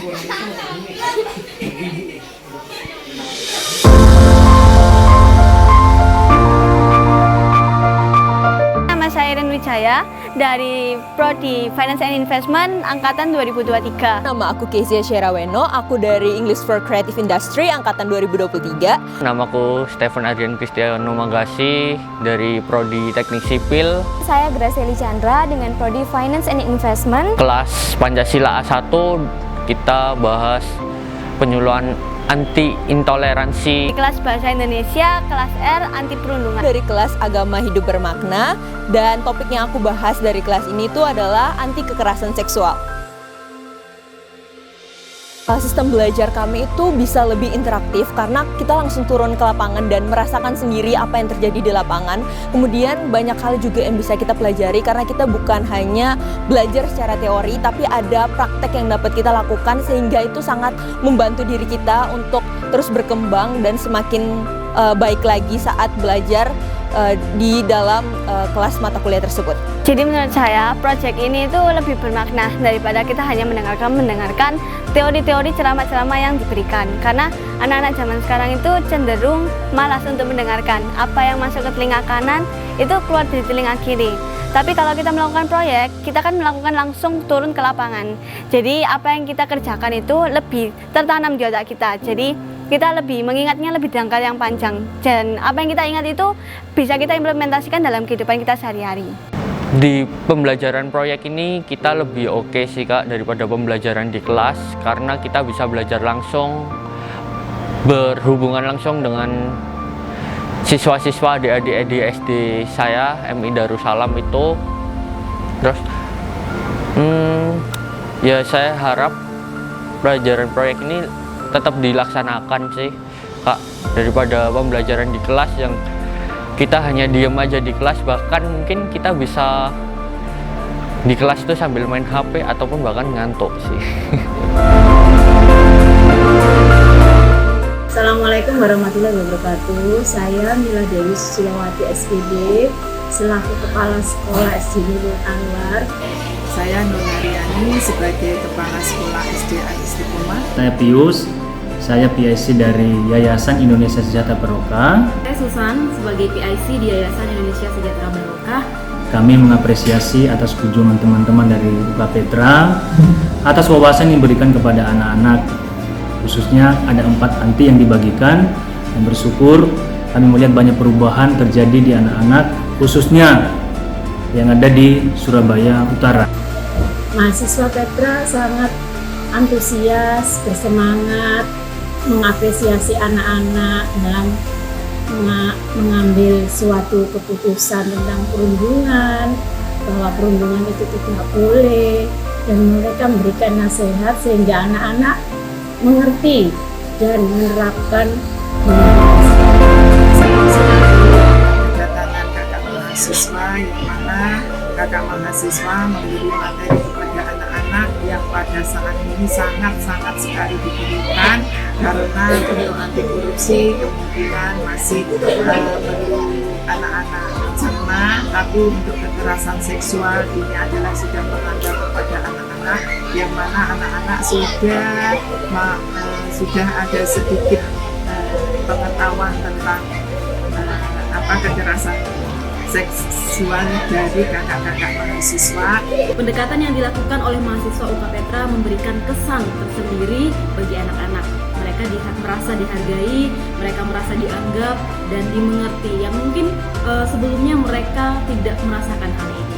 Nama saya Iren Wijaya dari Prodi Finance and Investment angkatan 2023. Nama aku Kezia Sheraweno, aku dari English for Creative Industry angkatan 2023. Namaku Stephen Adrian Cristiano Magasi dari Prodi Teknik Sipil. Saya Gracieli Chandra dengan Prodi Finance and Investment. Kelas Pancasila A1 kita bahas penyuluhan anti intoleransi. Kelas Bahasa Indonesia, kelas R anti perundungan. Dari kelas Agama Hidup Bermakna, dan topik yang aku bahas dari kelas ini tuh adalah anti kekerasan seksual. Sistem belajar kami itu bisa lebih interaktif karena kita langsung turun ke lapangan dan merasakan sendiri apa yang terjadi di lapangan. Kemudian banyak hal juga yang bisa kita pelajari karena kita bukan hanya belajar secara teori, tapi ada praktek yang dapat kita lakukan sehingga itu sangat membantu diri kita untuk terus berkembang dan semakin baik lagi saat belajar di dalam kelas mata kuliah tersebut. Jadi menurut saya proyek ini itu lebih bermakna daripada kita hanya mendengarkan teori-teori ceramah-ceramah yang diberikan. Karena anak-anak zaman sekarang itu cenderung malas untuk mendengarkan. Apa yang masuk ke telinga kanan itu keluar dari telinga kiri. Tapi kalau kita melakukan proyek, kita kan melakukan langsung turun ke lapangan. Jadi apa yang kita kerjakan itu lebih tertanam di otak kita. Jadi kita lebih mengingatnya lebih jangka yang panjang. Dan apa yang kita ingat itu bisa kita implementasikan dalam kehidupan kita sehari-hari. Di pembelajaran proyek ini kita lebih oke sih Kak daripada pembelajaran di kelas, karena kita bisa belajar langsung, berhubungan langsung dengan siswa-siswa adik-adik di SD saya, MI Darussalam itu. Terus ya saya harap pelajaran proyek ini tetap dilaksanakan sih Kak, daripada pembelajaran di kelas yang kita hanya diam aja di kelas. Bahkan mungkin kita bisa di kelas itu sambil main HP ataupun bahkan ngantuk sih. Assalamualaikum warahmatullahi wabarakatuh. Saya Mila Dewi Sulawati SPD selaku Kepala Sekolah SD Nurul Anwar. Saya Nurariani sebagai Kepala Sekolah SD Al-Istiqomah. Saya Pius, saya PIC dari Yayasan Indonesia Sejahtera Barokah. Saya Susan sebagai PIC di Yayasan Indonesia Sejahtera Barokah. Kami mengapresiasi atas kunjungan teman-teman dari UKA Petra atas wawasan yang diberikan kepada anak-anak. Khususnya ada 4 anti yang dibagikan, dan bersyukur kami melihat banyak perubahan terjadi di anak-anak, khususnya yang ada di Surabaya Utara. Mahasiswa Petra sangat antusias, bersemangat, mengapresiasi anak-anak dalam mengambil suatu keputusan tentang perundungan, bahwa perundungan itu tidak boleh, dan mereka memberikan nasihat sehingga anak-anak mengerti dan menerapkan. Kedatangan kakak mahasiswa yang mana kakak mahasiswa memberi materi kepada anak-anak yang pada saat ini sangat-sangat sekali dibutuhkan, karena untuk anti korupsi kemungkinan masih perlu anak-anak cerna, tapi untuk kekerasan seksual ini adalah sudah melanggar kepada anak-anak, yang mana anak-anak sudah ada sedikit pengetahuan tentang kekerasan seksual dari kakak-kakak mahasiswa. Pendekatan yang dilakukan oleh mahasiswa UKA Petra memberikan kesan tersendiri bagi anak-anak. Mereka merasa dihargai, mereka merasa dianggap dan dimengerti, yang mungkin sebelumnya mereka tidak merasakan hal ini.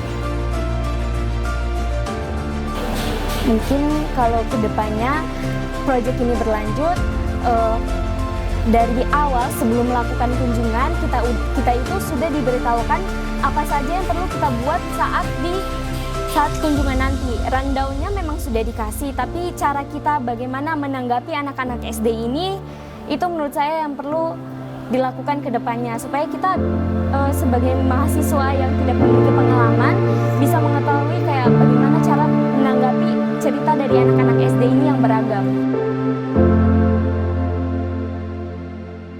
Mungkin kalau kedepannya proyek ini berlanjut, dari awal sebelum melakukan kunjungan kita itu sudah diberitahukan apa saja yang perlu kita buat saat kunjungan nanti. Rundown-nya memang sudah dikasih, tapi cara kita bagaimana menanggapi anak-anak SD ini itu menurut saya yang perlu dilakukan ke depannya, supaya kita sebagai mahasiswa yang tidak memiliki pengalaman bisa mengetahui kayak bagaimana cara menanggapi cerita dari anak-anak SD ini yang beragam.